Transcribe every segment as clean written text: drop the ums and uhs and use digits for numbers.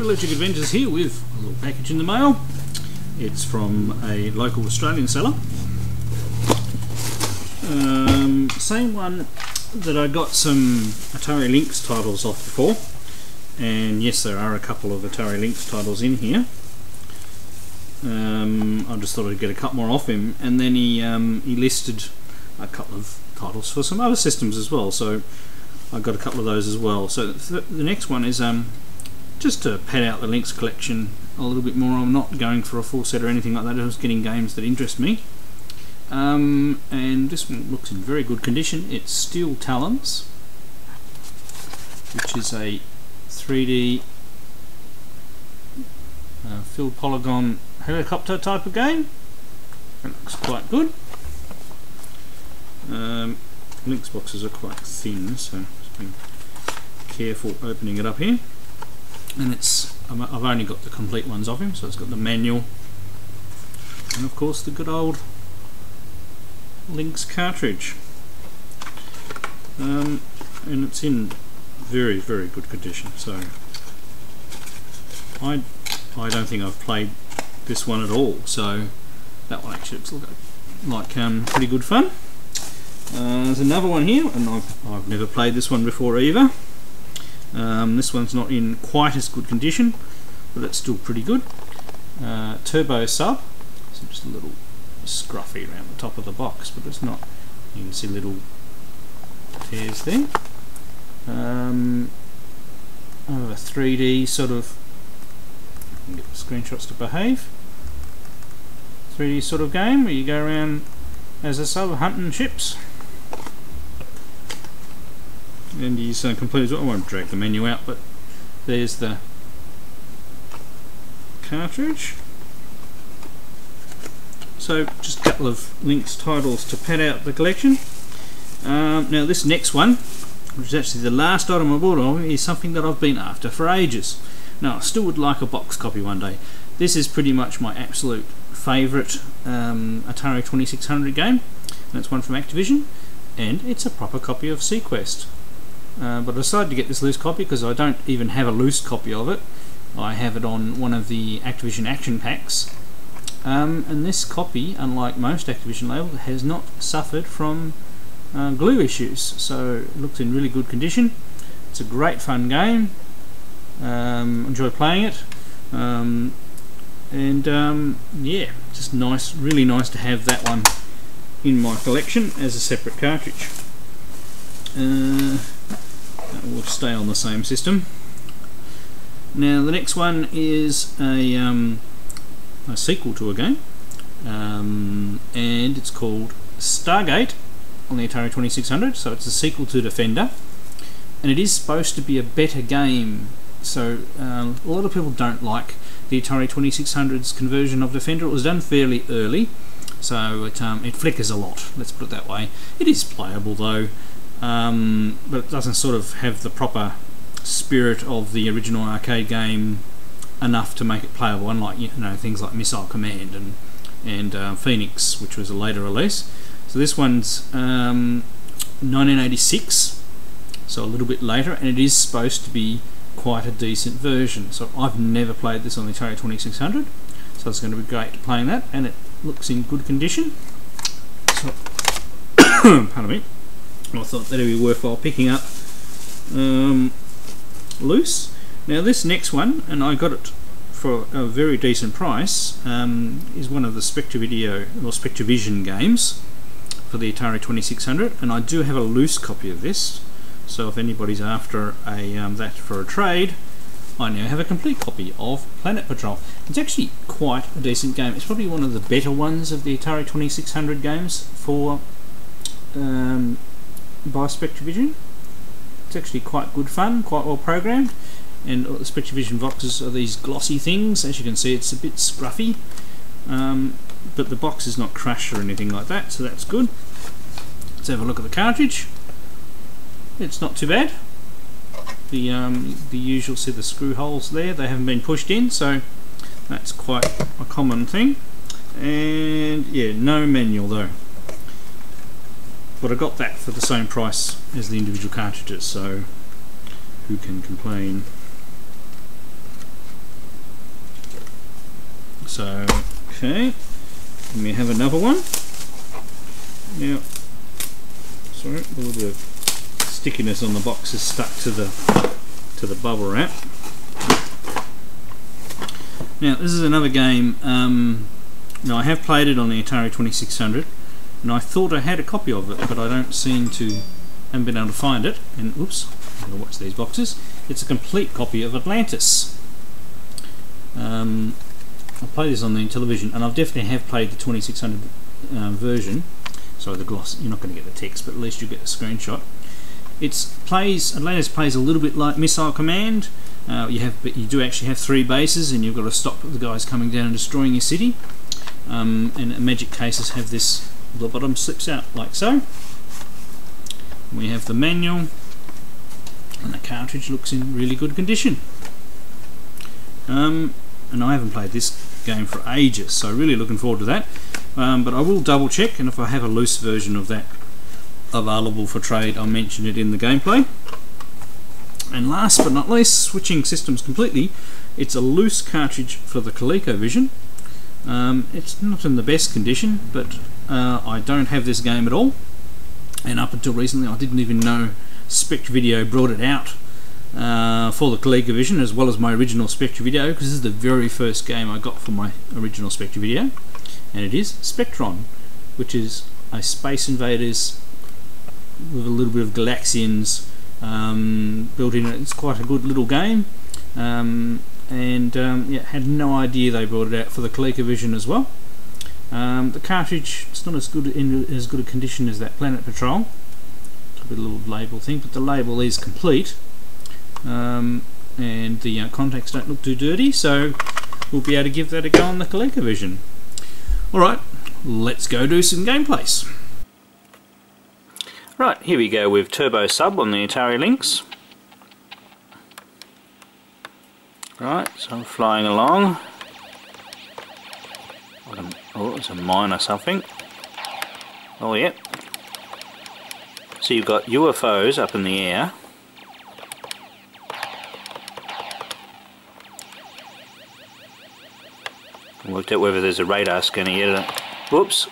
Allergic Adventures here with a little package in the mail. It's from a local Australian seller. Same one that I got some Atari Lynx titles off before, and yes, there are a couple of Atari Lynx titles in here. I just thought I'd get a couple more off him, and then he listed a couple of titles for some other systems as well, so I got a couple of those as well. So the next one is just to pad out the Lynx collection a little bit more. I'm not going for a full set or anything like that, I'm just getting games that interest me. And this one looks in very good condition. It's Steel Talons, which is a 3D filled polygon helicopter type of game. It looks quite good. Lynx boxes are quite thin, so just being careful opening it up here. And I've only got the complete ones of him, so it's got the manual and of course the good old Lynx cartridge, and it's in very good condition. So I don't think I've played this one at all, so that one actually looks like pretty good fun. There's another one here, and I've never played this one before either. This one's not in quite as good condition, but it's still pretty good. Turbo Sub, so just a little scruffy around the top of the box, but it's not, you can see little tears there. A 3D sort of, I can get the screenshots to behave, 3D sort of game where you go around as a sub hunting ships, and he's complete as well. I won't drag the menu out, but there's the cartridge. So just a couple of Lynx titles to pad out the collection. Now this next one, which is actually the last item I bought of, is something that I've been after for ages. Now I still would like a box copy one day. This is pretty much my absolute favourite Atari 2600 game, and it's one from Activision, and it's a proper copy of Sequest. But I decided to get this loose copy because I don't even have a loose copy of it. I have it on one of the Activision action packs. And this copy, unlike most Activision labels, has not suffered from glue issues, so it looks in really good condition. It's a great fun game. Enjoy playing it, yeah, just nice, really nice to have that one in my collection as a separate cartridge. That will stay on the same system. Now the next one is a sequel to a game, and it's called Stargate on the Atari 2600, so it's a sequel to Defender, and it is supposed to be a better game. So a lot of people don't like the Atari 2600's conversion of Defender. It was done fairly early, so it flickers a lot, let's put it that way. It is playable though, but it doesn't sort of have the proper spirit of the original arcade game enough to make it playable, unlike things like Missile Command and Phoenix, which was a later release. So this one's 1986, so a little bit later, and it is supposed to be quite a decent version. So I've never played this on the Atari 2600, so it's going to be great playing that, and it looks in good condition. So pardon me, I thought that'd be worthwhile picking up loose. Now this next one, and I got it for a very decent price, is one of the Spectravision games for the Atari 2600, and I do have a loose copy of this, so if anybody's after that for a trade, I now have a complete copy of Planet Patrol. It's actually quite a decent game. It's probably one of the better ones of the Atari 2600 games by Spectravision. It's actually quite good fun, quite well programmed. And the Spectravision boxes are these glossy things. As you can see, it's a bit scruffy, but the box is not crushed or anything like that, so that's good. Let's have a look at the cartridge. It's not too bad. The usual, see the screw holes there, they haven't been pushed in, so that's quite a common thing. And yeah, no manual though. But I got that for the same price as the individual cartridges, so who can complain? So, okay, and we have another one. Now, sorry, a little bit of stickiness on the box is stuck to the bubble wrap. Now, this is another game. Now, I have played it on the Atari 2600, and I thought I had a copy of it, but I haven't been able to find it. And oops, I've got to watch these boxes. It's a complete copy of Atlantis. I played this on the television, and I definitely have played the 2600 version. Sorry, the gloss. You're not going to get the text, but at least you get the screenshot. Atlantis plays a little bit like Missile Command. But you do actually have 3 bases, and you've got to stop the guys coming down and destroying your city. And magic cases have this. The bottom slips out like so. We have the manual, and the cartridge looks in really good condition. And I haven't played this game for ages, so really looking forward to that. But I will double check, and if I have a loose version of that available for trade, I'll mention it in the gameplay. And last but not least, switching systems completely, it's a loose cartridge for the ColecoVision. It's not in the best condition, but I don't have this game at all, and up until recently I didn't even know Spectre Video brought it out for the ColecoVision as well as my original Spectre Video, because this is the very first game I got from my original Spectre Video, and it is Spectron, which is a Space Invaders with a little bit of Galaxians built in it. It's quite a good little game, yeah, had no idea they brought it out for the ColecoVision as well. The cartridge, it's not as good a condition as that Planet Patrol. It's a little label thing, but the label is complete, and the contacts don't look too dirty, so we'll be able to give that a go on the ColecoVision. Alright, let's go do some gameplays. Right, here we go with Turbo Sub on the Atari Lynx. Right, so I'm flying along. Oh, it's a mine or something. Oh, yeah. So you've got UFOs up in the air. I worked out whether there's a radar scanner yet. Whoops.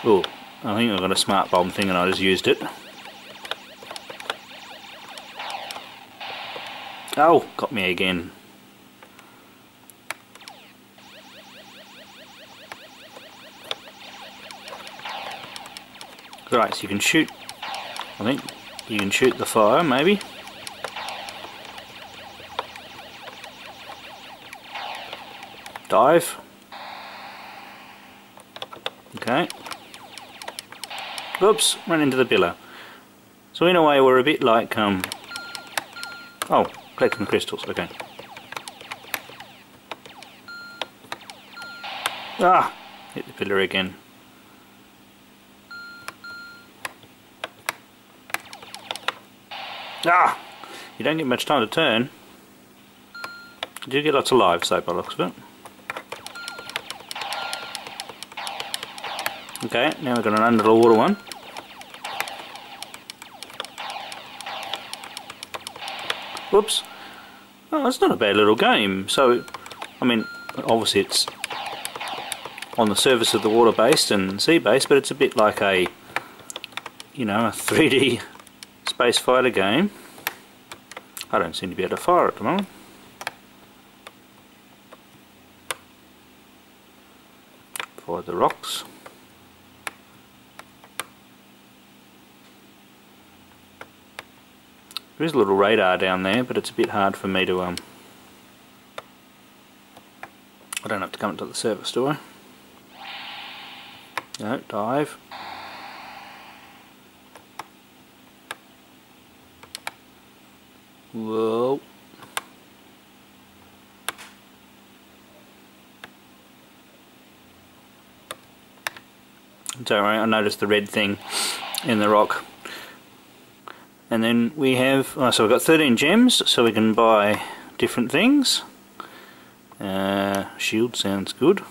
Oh, I think I've got a smart bomb thing and I just used it. Oh, got me again. Right, so you can shoot, I think you can shoot the fire, maybe. Dive. Okay. Oops, ran into the pillar. So in a way we're a bit like, oh, collecting crystals, okay. Ah, hit the pillar again. Ah, you don't get much time to turn. You do get lots of lives though by the looks of it. Okay, now we've got an under the water one. Whoops. Oh, that's not a bad little game. So, I mean, obviously it's on the surface of the water based and sea based, but it's a bit like a, you know, a 3D space fighter game. I don't seem to be able to fire at the moment. Avoid the rocks. There is a little radar down there, but it's a bit hard for me to I don't have to come to the surface, do I? No, dive. Whoa. Don't worry, I noticed the red thing in the rock. And then we have, so we've got 13 gems, so we can buy different things. Shield sounds good.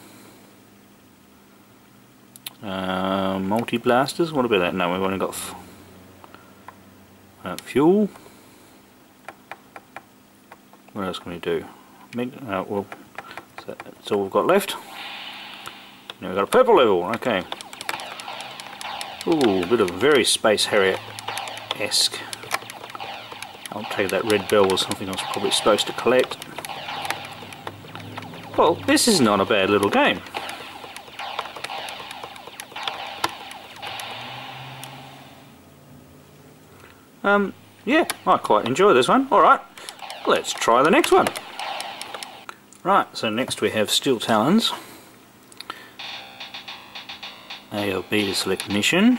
Multi-blasters, what about that? No, we've only got fuel. What else can we do? Well, so that's all we've got left. Now we've got a purple level, okay. Ooh, a bit of very Space Harrier-esque. I'll take that red bell or something I was probably supposed to collect. Well, this is not a bad little game. Yeah, I quite enjoy this one. Alright, let's try the next one. Right, so next we have Steel Talons. A or B to select mission.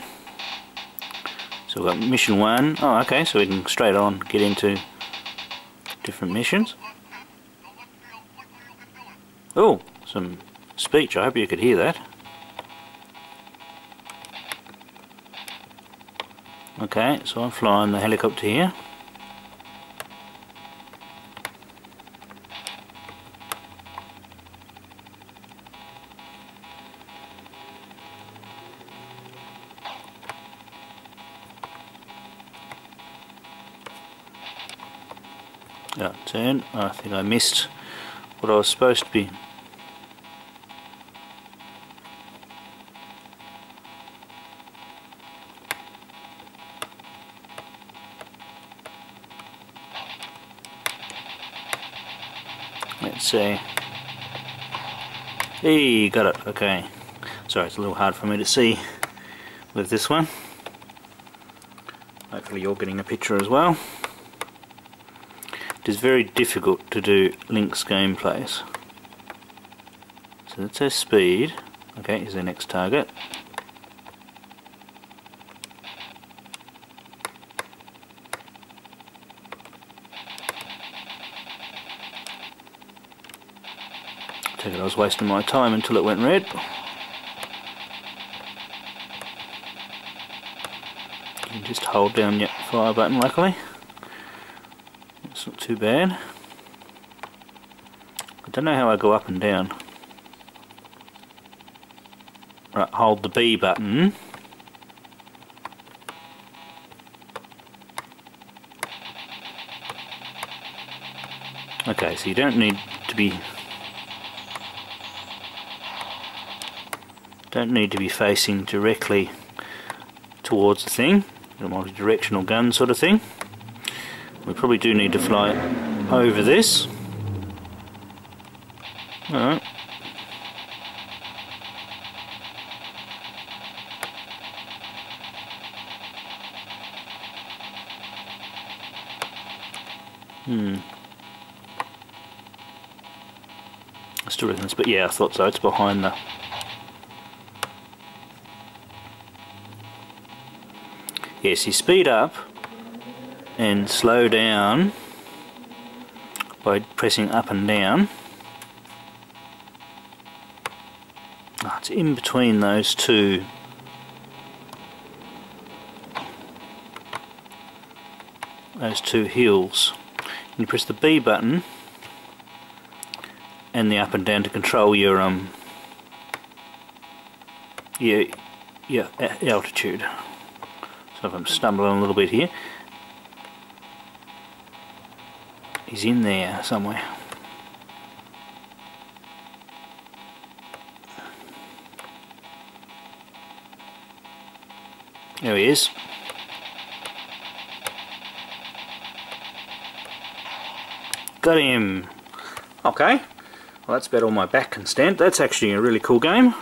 So we've got mission 1. Oh, okay, so we can straight on get into different missions. Oh, some speech. I hope you could hear that. Okay, so I'm flying the helicopter here. Yeah, turn. I think I missed what I was supposed to be. Let's see. Hey, got it. Okay. Sorry, it's a little hard for me to see with this one. Hopefully you're getting a picture as well. It is very difficult to do Lynx gameplays. So that's our speed. Okay, here's our next target. Take it I was wasting my time until it went red. You can just hold down your fire button, luckily. It's not too bad. I don't know how I go up and down. Right, hold the B button. Okay, so you don't need to be facing directly towards the thing. A multi-directional gun sort of thing. We probably do need to fly over this. Alright. I still reckon this, but yeah, I thought so. It's behind the. Yes, you speed up and slow down by pressing up and down. Oh, it's in between those two. Those two hills. You press the B button and the up and down to control your altitude. So if I'm stumbling a little bit here, he's in there somewhere. There he is. Got him. Okay. Well, that's about all my back can stand. That's actually a really cool game.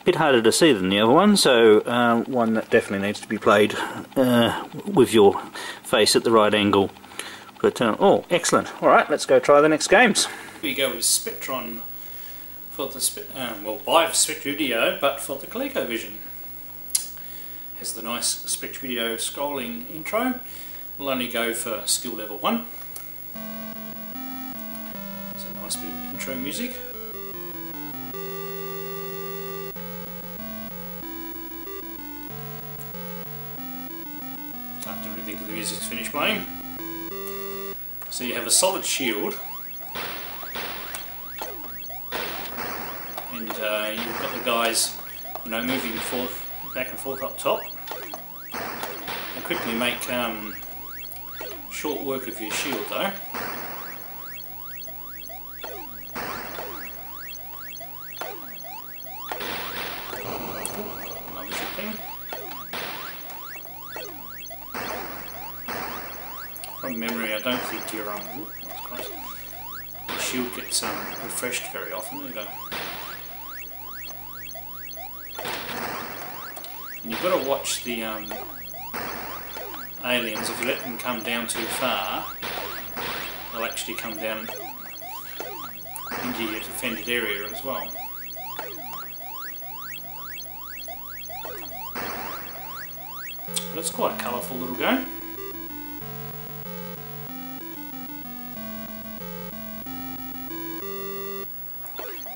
Bit harder to see than the other one, so one that definitely needs to be played with your face at the right angle. But oh, excellent! All right, let's go try the next games. We go with Spectron for the well, by Spectruvideo, but for the ColecoVision. Has the nice Spectruvideo scrolling intro. We'll only go for skill level 1. It's a nice bit of intro music. Can't do anything till the music's finished playing. So you have a solid shield, and you've got the guys, moving back and forth up top. They quickly make short work of your shield though. From memory, I don't think your that's close. The shield gets refreshed very often either. And you've got to watch the aliens. If you let them come down too far, they'll actually come down into your defended area as well. But it's quite a colourful little game.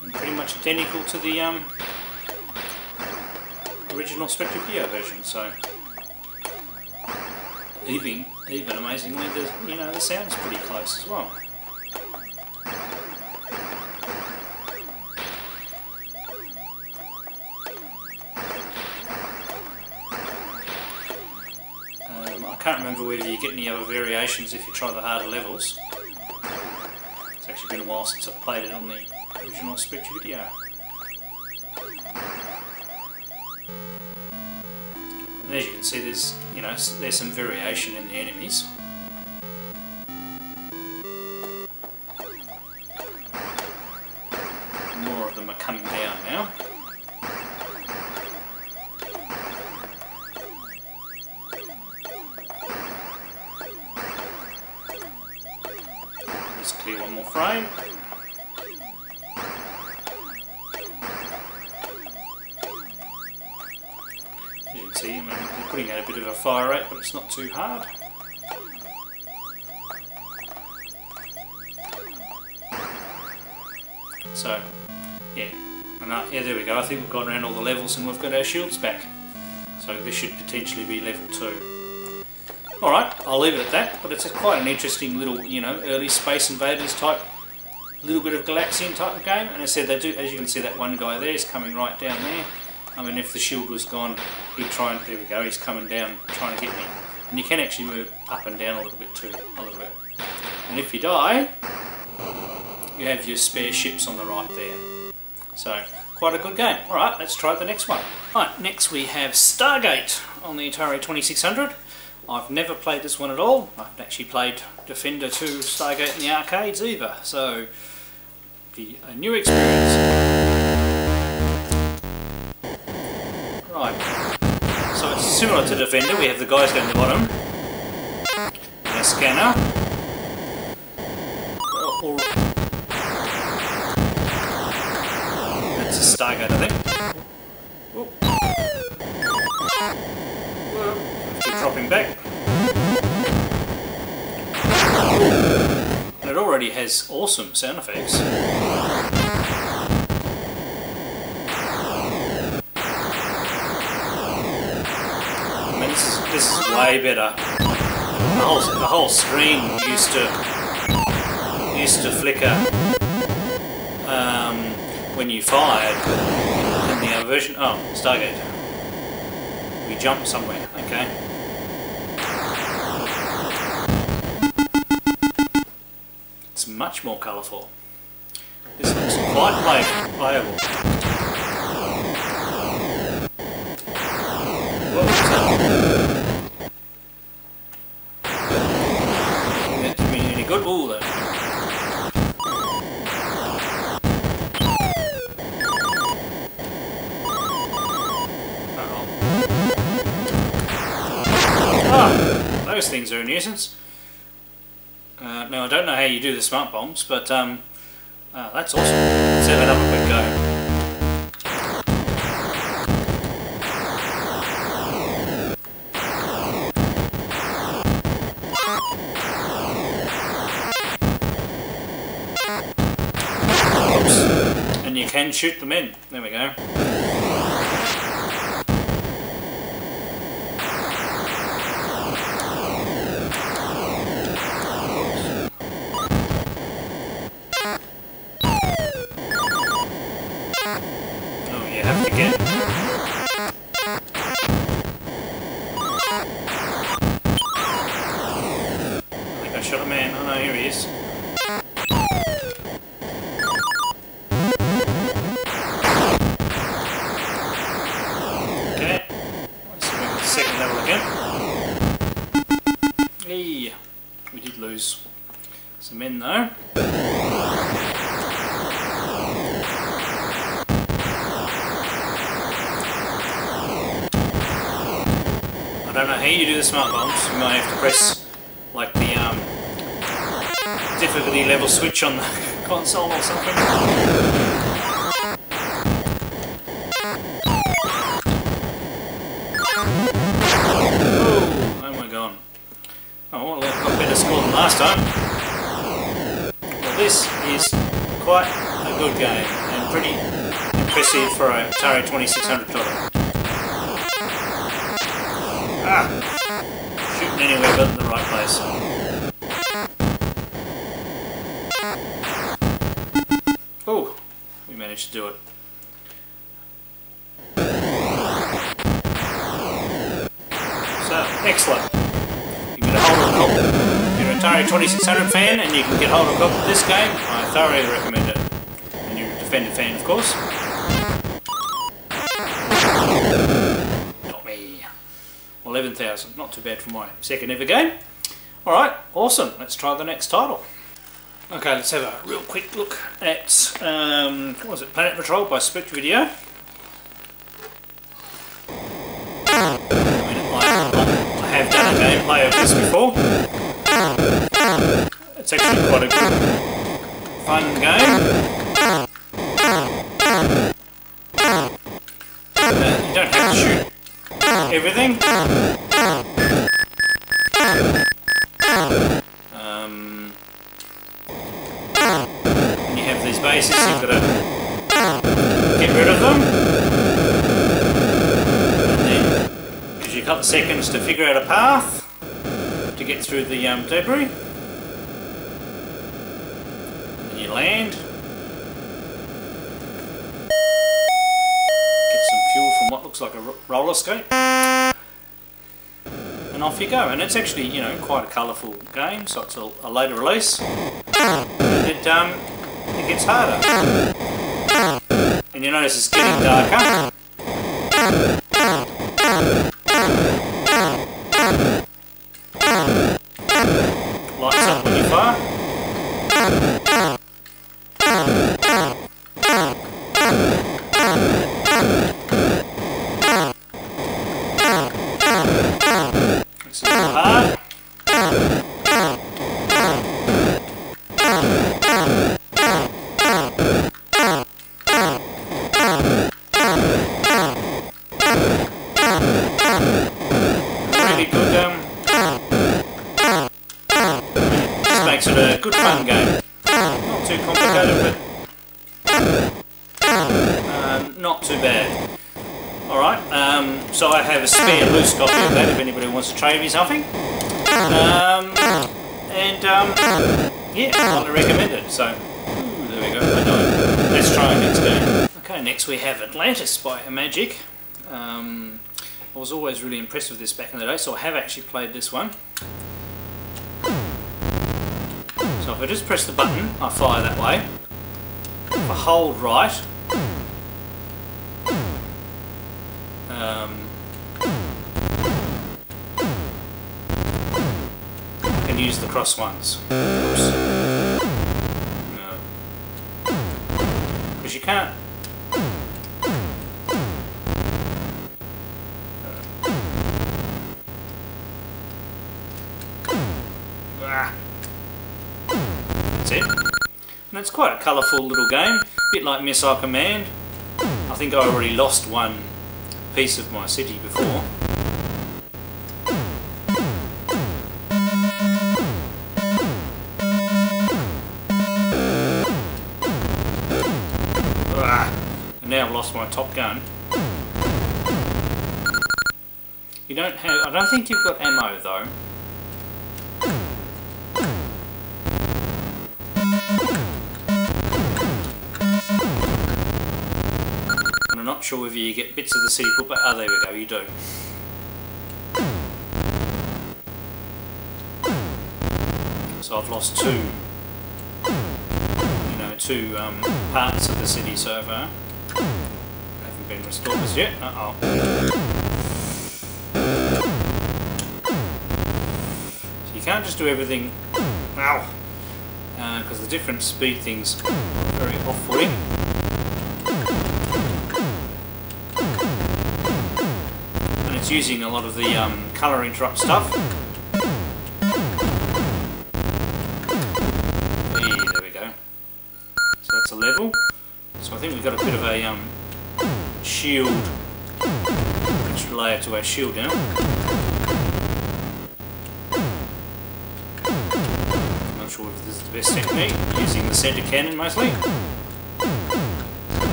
And pretty much identical to the original Spectre Video version, so even amazingly, the sound's pretty close as well. I can't remember whether you get any other variations if you try the harder levels. It's actually been a while since I've played it on the original Spectre Video. And as you can see, there's some variation in the enemies. More of them are coming down now. Let's clear one more frame. You can see, they're putting out a bit of a fire rate, but it's not too hard. So, yeah, and yeah, there we go. I think we've gone around all the levels and we've got our shields back. So this should potentially be level 2. Alright, I'll leave it at that, but it's quite an interesting little, early Space Invaders type, little bit of Galaxian type of game. And as I said, they do, as you can see, that one guy there is coming right down there. I mean, if the shield was gone, he'd try and, there we go, he's coming down trying to get me. And you can actually move up and down a little bit too, And if you die, you have your spare ships on the right there. So, quite a good game. Alright, let's try the next one. Right, next we have Stargate on the Atari 2600. I've never played this one at all. I haven't actually played Defender 2 Stargate in the arcades either. So, a new experience. Right, so it's similar to Defender. We have the guys down the bottom, and a scanner. That's a Stargate, I think. Keep dropping back. And it already has awesome sound effects. This is way better. The whole screen used to flicker when you fired in the other version. Oh, Stargate. We jumped somewhere. Okay. It's much more colourful. This looks quite playable. What was that? Good. Ooh, there. Those things are a nuisance. Now I don't know how you do the smart bombs, but that's awesome. Let's have that up a quick go. And you can shoot them in. There we go. Oh, you have to get... I think I shot a man. Oh no, here he is. Some men though. I don't know how you do the smart bombs. You might have to press like the difficulty level switch on the console or something. Oh my god. Oh, well, I've got a better score than last time. Well, this is quite a good game and pretty impressive for a Atari 2600 title. Shooting anywhere but in the right place. Oh, we managed to do it. So, excellent. You can get a hold of a copy. If you're an Atari 2600 fan and you can get hold of a copy of this game, I thoroughly recommend it. And you're a Defender fan, of course. Not me. 11,000, not too bad for my second ever game. Alright, awesome. Let's try the next title. Okay, let's have a real quick look at, what was it, Planet Patrol by Spectre Video. I have done a gameplay of this before. It's actually quite a good, fun game. You don't have to shoot everything. When you have these bases, you've got to get rid of them. And then it gives you a couple of seconds to figure out a path to get through the debris. And then you land. Get some fuel from what looks like a roller skate. And off you go. And it's actually, you know, quite a colourful game, so it's a later release. And it gets harder. And you notice it's getting darker. Lights up when you fire. It's a little hard. Really good, just makes it a good fun game. Not too complicated, but not too bad. Alright, so I have a spare loose copy of that if anybody wants to trade me something. Yeah, I highly recommend it. So, there we go, I died. Let's try our next game. Okay, next we have Atlantis by Magic. I was always really impressed with this back in the day, so I have actually played this one. So if I just press the button, I fire that way. If I hold right, I can use the cross ones. Oops. No. Because you can't. That's it. And it's quite a colourful little game, a bit like Missile Command. I think I already lost one piece of my city before. And now I've lost my top gun. You don't have, I don't think you've got ammo though. And I'm not sure whether you get bits of the city put back. Oh, there we go, you do. So I've lost two parts of the city so far. They haven't been restored as yet. Uh-oh. So you can't just do everything. Ow! because the different speed things are very off-putting. And it's using a lot of the colour interrupt stuff. There we go. So that's a level. So I think we've got a bit of a shield, extra layer to our shield now. I'm not sure if this is the best technique, using the centre cannon mostly.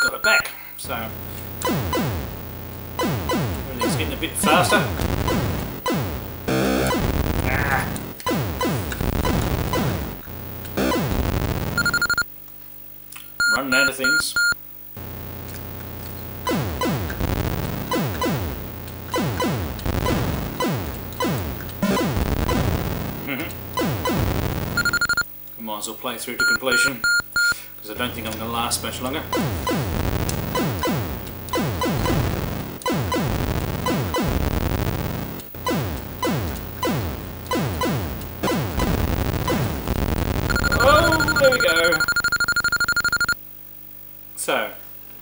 Got it back, so everything's getting a bit faster. Running out of things. I might as well play through to completion, because I don't think I'm going to last much longer. Oh, there we go. So,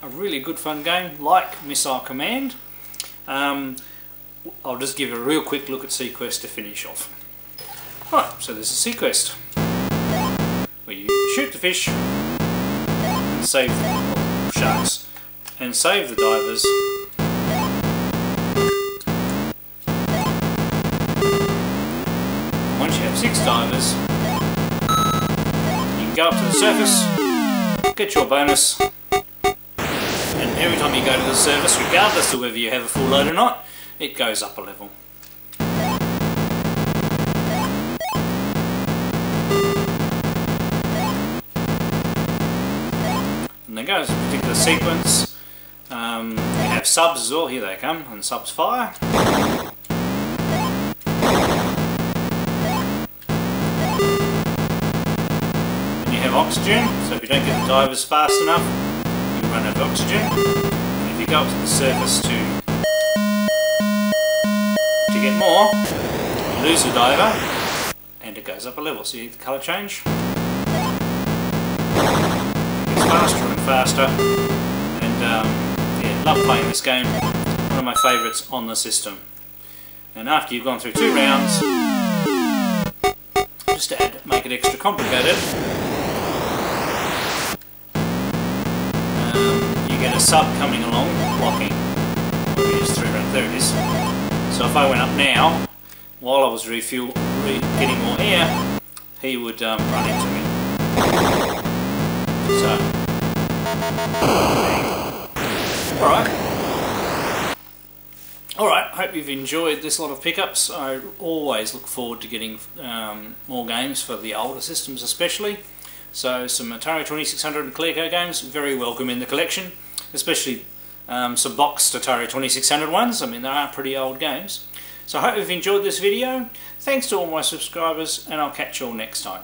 a really good fun game, like Missile Command. I'll just give a real quick look at Sequest to finish off. Right, so this is Sequest, where you shoot the fish and save the sharks and save the divers. Once you have 6 divers, you can go up to the surface, get your bonus, and every time you go to the surface, regardless of whether you have a full load or not, it goes up a level. And there goes a particular sequence. You have subs as well, here they come, and subs fire. And you have oxygen, so if you don't get the divers fast enough, you run out of oxygen. And if you go up to the surface to get more, you lose the diver, and it goes up a level. So you get the colour change. Faster and faster, and yeah, love playing this game. One of my favourites on the system. And after you've gone through 2 rounds, just to make it extra complicated, you get a sub coming along, blocking. Maybe it's 3 rounds. There it is. So if I went up now, while I was getting more air, he would run into me. So, alright, hope you've enjoyed this lot of pickups. I always look forward to getting more games for the older systems especially. So some Atari 2600 and Coleco games, very welcome in the collection, especially some boxed Atari 2600 ones. I mean, they are pretty old games. So I hope you've enjoyed this video. Thanks to all my subscribers, and I'll catch you all next time.